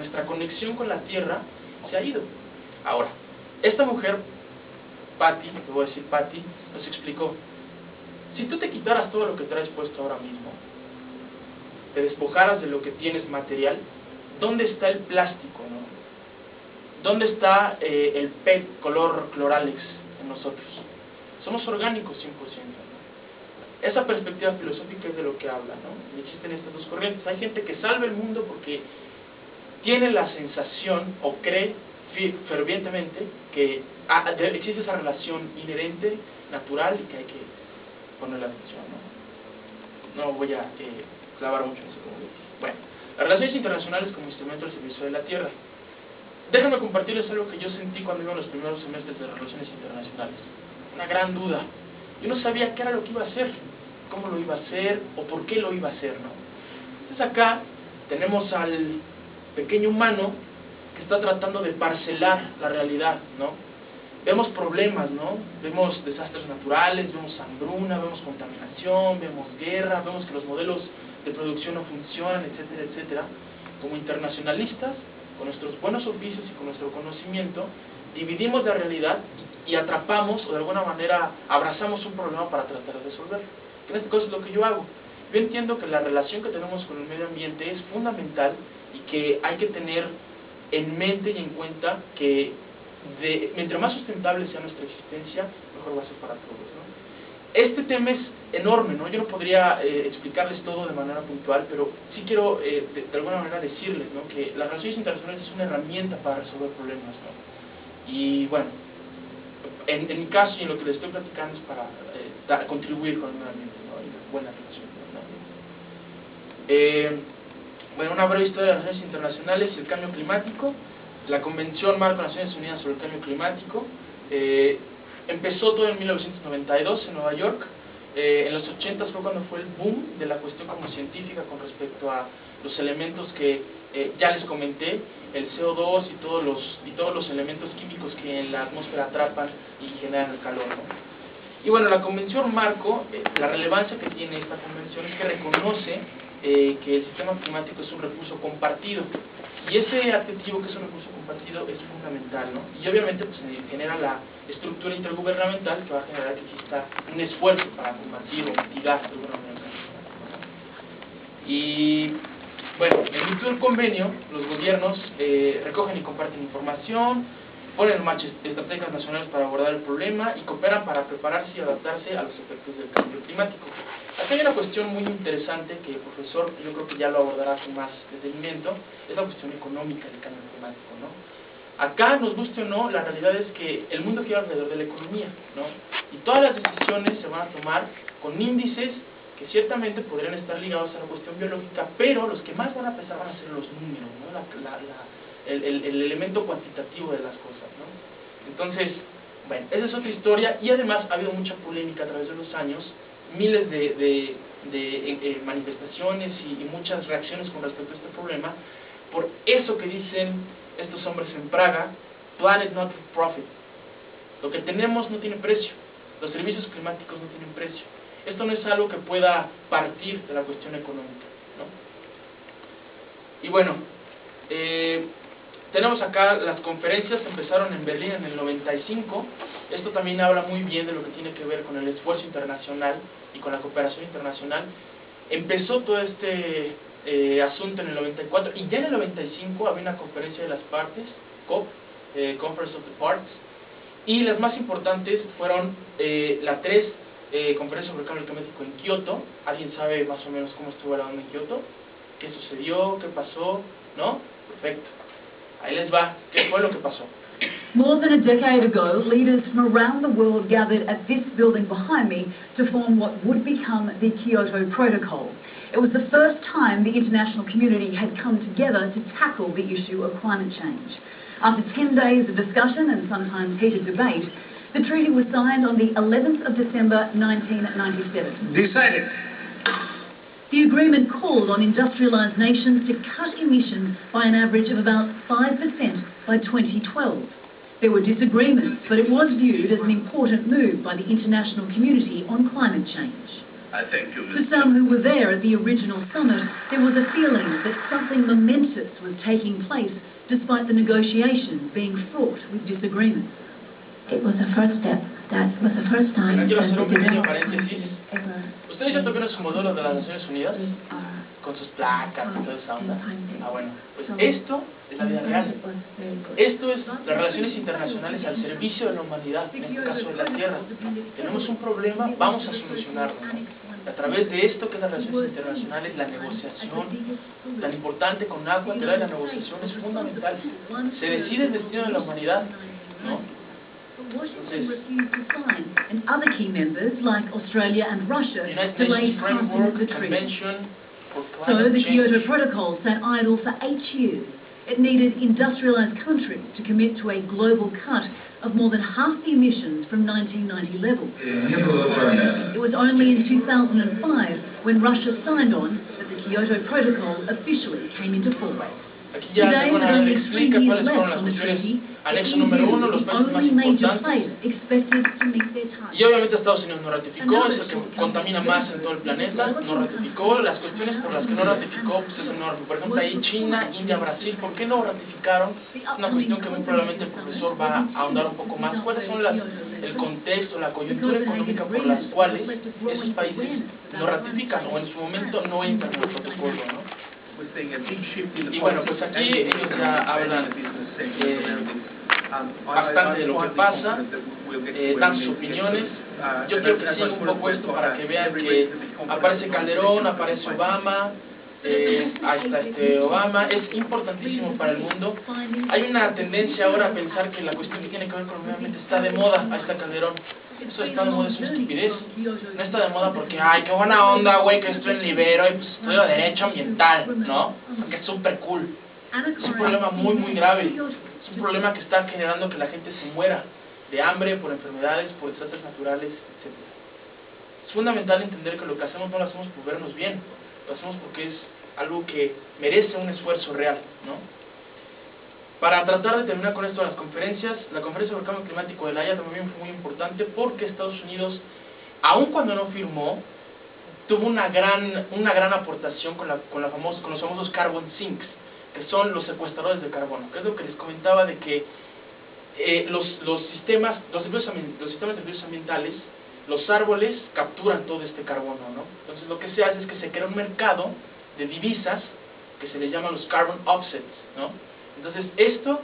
nuestra conexión con la Tierra se ha ido. Ahora, esta mujer, Patty, te voy a decir Patty, nos explicó, si tú te quitaras todo lo que traes puesto ahora mismo, te despojaras de lo que tienes material, ¿dónde está el plástico, no? ¿Dónde está el PET color Cloralex en nosotros? Somos orgánicos 100%, ¿no? Esa perspectiva filosófica es de lo que habla, ¿no? Y existen estas dos corrientes. Hay gente que salva el mundo porque tiene la sensación o cree fervientemente que existe esa relación inherente, natural, y que hay que ponerle atención, ¿no? No voy a clavar mucho en eso, como dije. Bueno, las relaciones internacionales como instrumento al servicio de la Tierra. Déjenme compartirles algo que yo sentí cuando iba en los primeros semestres de relaciones internacionales. Una gran duda. Yo no sabía qué era lo que iba a hacer, cómo lo iba a hacer o por qué lo iba a hacer, ¿no? Entonces acá tenemos al pequeño humano que está tratando de parcelar la realidad, ¿no? Vemos problemas, ¿no? Vemos desastres naturales, vemos hambruna, vemos contaminación, vemos guerra, vemos que los modelos de producción no funcionan, etcétera, etcétera. Como internacionalistas, con nuestros buenos oficios y con nuestro conocimiento, dividimos la realidad y atrapamos o de alguna manera abrazamos un problema para tratar de resolverlo. En este caso es lo que yo hago. Yo entiendo que la relación que tenemos con el medio ambiente es fundamental y que hay que tener en mente y en cuenta que mientras más sustentable sea nuestra existencia, mejor va a ser para todos, ¿no? Este tema es enorme, ¿no? Yo no podría explicarles todo de manera puntual, pero sí quiero de alguna manera decirles, ¿no?, que las relaciones internacionales es una herramienta para resolver problemas, ¿no? Y bueno, en mi caso y en lo que les estoy platicando es para contribuir con el medio ambiente, ¿no?, y una buena relación con el medio ambiente. Bueno, una breve historia de las relaciones internacionales y el cambio climático. La Convención Marco de Naciones Unidas sobre el Cambio Climático empezó todo en 1992 en Nueva York. En los 80 fue cuando fue el boom de la cuestión como científica con respecto a los elementos que ya les comenté, el CO2 y todos los elementos químicos que en la atmósfera atrapan y generan el calor, ¿no? Y bueno, la Convención Marco, la relevancia que tiene esta convención es que reconoce que el sistema climático es un recurso compartido, y ese adjetivo que es un recurso compartido es fundamental, ¿no? Y obviamente pues genera la estructura intergubernamental que va a generar que exista un esfuerzo para combatir o mitigar de alguna manera. Y bueno, en virtud del convenio, los gobiernos recogen y comparten información, ponen en marcha estrategias nacionales para abordar el problema y cooperan para prepararse y adaptarse a los efectos del cambio climático. Aquí hay una cuestión muy interesante que el profesor, yo creo que ya lo abordará con más detenimiento, es la cuestión económica del cambio climático, ¿no? Acá, nos guste o no, la realidad es que el mundo gira alrededor de la economía, ¿no? Y todas las decisiones se van a tomar con índices que ciertamente podrían estar ligados a la cuestión biológica, pero los que más van a pesar van a ser los números, ¿no? El elemento cuantitativo de las cosas, ¿no? Entonces, bueno, esa es otra historia, y además ha habido mucha polémica a través de los años, miles de manifestaciones y muchas reacciones con respecto a este problema, por eso que dicen estos hombres en Praga: planet not for profit. Lo que tenemos no tiene precio, los servicios climáticos no tienen precio. Esto no es algo que pueda partir de la cuestión económica, ¿no? Y bueno, tenemos acá las conferencias, empezaron en Berlín en el 95. Esto también habla muy bien de lo que tiene que ver con el esfuerzo internacional y con la cooperación internacional. Empezó todo este asunto en el 94, y ya en el 95 había una conferencia de las partes, COP, Conference of the Parts, y las más importantes fueron las tres conferencias sobre el cambio climático en Kioto. ¿Alguien sabe más o menos cómo estuvo la onda en Kioto? ¿Qué sucedió? ¿Qué pasó? ¿No? Perfecto. Ahí les va. ¿Qué fue lo que pasó? More than a decade ago, leaders from around the world gathered at this building behind me to form what would become the Kyoto Protocol. It was the first time the international community had come together to tackle the issue of climate change. After 10 days of discussion and sometimes heated debate, the treaty was signed on the 11th of December 1997. Decided. The agreement called on industrialised nations to cut emissions by an average of about 5% by 2012. There were disagreements, but it was viewed as an important move by the international community on climate change. For some who were there at the original summit, there was a feeling that something momentous was taking place despite the negotiations being fraught with disagreements. It was the first step. That was the first time Bueno, quiero that hacer the un pequeño development paréntesis. ever ¿Ustedes ya tuvieron su modelo de las Naciones Unidas? are Con sus placas y toda esa onda. Ah, bueno, pues So, esto es la vida real. it was very good. Esto es las relaciones internacionales al servicio de la humanidad, en este caso de la Tierra. Tenemos un problema, vamos a solucionarlo, ¿no? A través de esto que es las relaciones internacionales, la negociación, tan importante con agua, que la negociación es fundamental. Se decide el destino de la humanidad, ¿no? Washington refused to sign, and other key members like Australia and Russia United delayed Nations passing Framework the treaty. Convention for So Climate the Kyoto Change. Protocol sat idle for 8 years. It needed industrialized countries to commit to a global cut of more than half the emissions from 1990 levels. It was only in 2005 when Russia signed on that the Kyoto Protocol officially came into force. Aquí ya Today, de with alguna manera only 3 explica years cuáles fueron left las on the cuestiones. treaty, the Anexo número 1, EU los is the países más only major importantes. player expected to meet their targets. Y obviamente Estados Unidos no ratificó, es el que contamina más en todo el planeta, no ratificó. Las cuestiones por las que no ratificó pues es enorme. Por ejemplo, ahí China, India, Brasil, ¿por qué no ratificaron? Es una cuestión que muy probablemente el profesor va a ahondar un poco más. ¿Cuáles son el contexto, la coyuntura económica por las cuales esos países no ratifican o en su momento no entran en el protocolo, ¿no? Y bueno, pues aquí ellos ya hablan bastante de lo que pasa, dan sus opiniones. Yo quiero que siga un poco esto para que vean que aparece Calderón, aparece Obama, ahí está Obama, es importantísimo para el mundo. Hay una tendencia ahora a pensar que la cuestión que tiene que ver con el medio ambiente está de moda, ahí está Calderón. Eso está de moda, es una estupidez. No está de moda porque, ay, qué buena onda, güey, que estoy en Libero y pues estudio Derecho Ambiental, ¿no? Porque es súper cool. Es un problema muy, muy grave. Es un problema que está generando que la gente se muera de hambre, por enfermedades, por desastres naturales, etc. Es fundamental entender que lo que hacemos no lo hacemos por vernos bien, lo hacemos porque es algo que merece un esfuerzo real, ¿no? Para tratar de terminar con esto de las conferencias, la conferencia sobre el cambio climático de La Haya también fue muy importante porque Estados Unidos, aun cuando no firmó, tuvo una gran aportación con los famosos carbon sinks, que son los secuestradores de carbono, que es lo que les comentaba de que los sistemas de servicios ambientales, los árboles capturan todo este carbono, ¿no? Entonces lo que se hace es que se crea un mercado de divisas que se les llaman los carbon offsets, ¿no? Entonces esto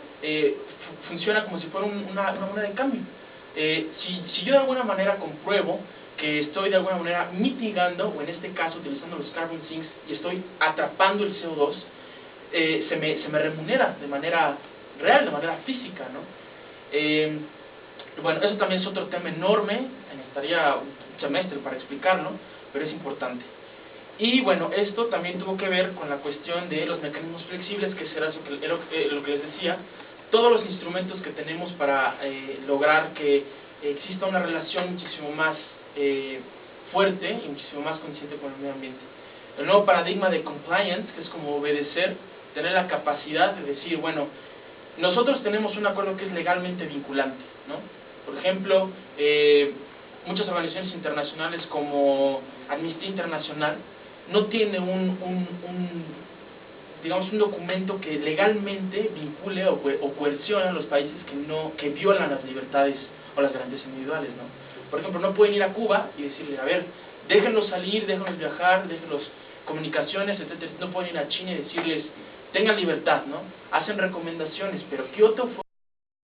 funciona como si fuera una moneda de cambio. Si yo de alguna manera compruebo que estoy de alguna manera mitigando, o en este caso utilizando los carbon sinks, y estoy atrapando el CO2, se me remunera de manera real, de manera física, ¿no? Bueno, eso también es otro tema enorme, necesitaría un semestre para explicarlo, pero es importante. Y bueno, esto también tuvo que ver con la cuestión de los mecanismos flexibles, que será lo que les decía, todos los instrumentos que tenemos para lograr que exista una relación muchísimo más fuerte y muchísimo más consciente con el medio ambiente. El nuevo paradigma de compliance, que es como obedecer, tener la capacidad de decir, bueno, nosotros tenemos un acuerdo que es legalmente vinculante, ¿no? Por ejemplo, muchas organizaciones internacionales como Amnistía Internacional no tiene digamos un documento que legalmente vincule o coercione a los países que violan las libertades o las garantías individuales, ¿no? Por ejemplo, no pueden ir a Cuba y decirle, a ver, déjenlos salir, déjenlos viajar, déjenlos comunicaciones, etcétera. No pueden ir a China y decirles, tengan libertad, ¿no? Hacen recomendaciones, pero Kioto fue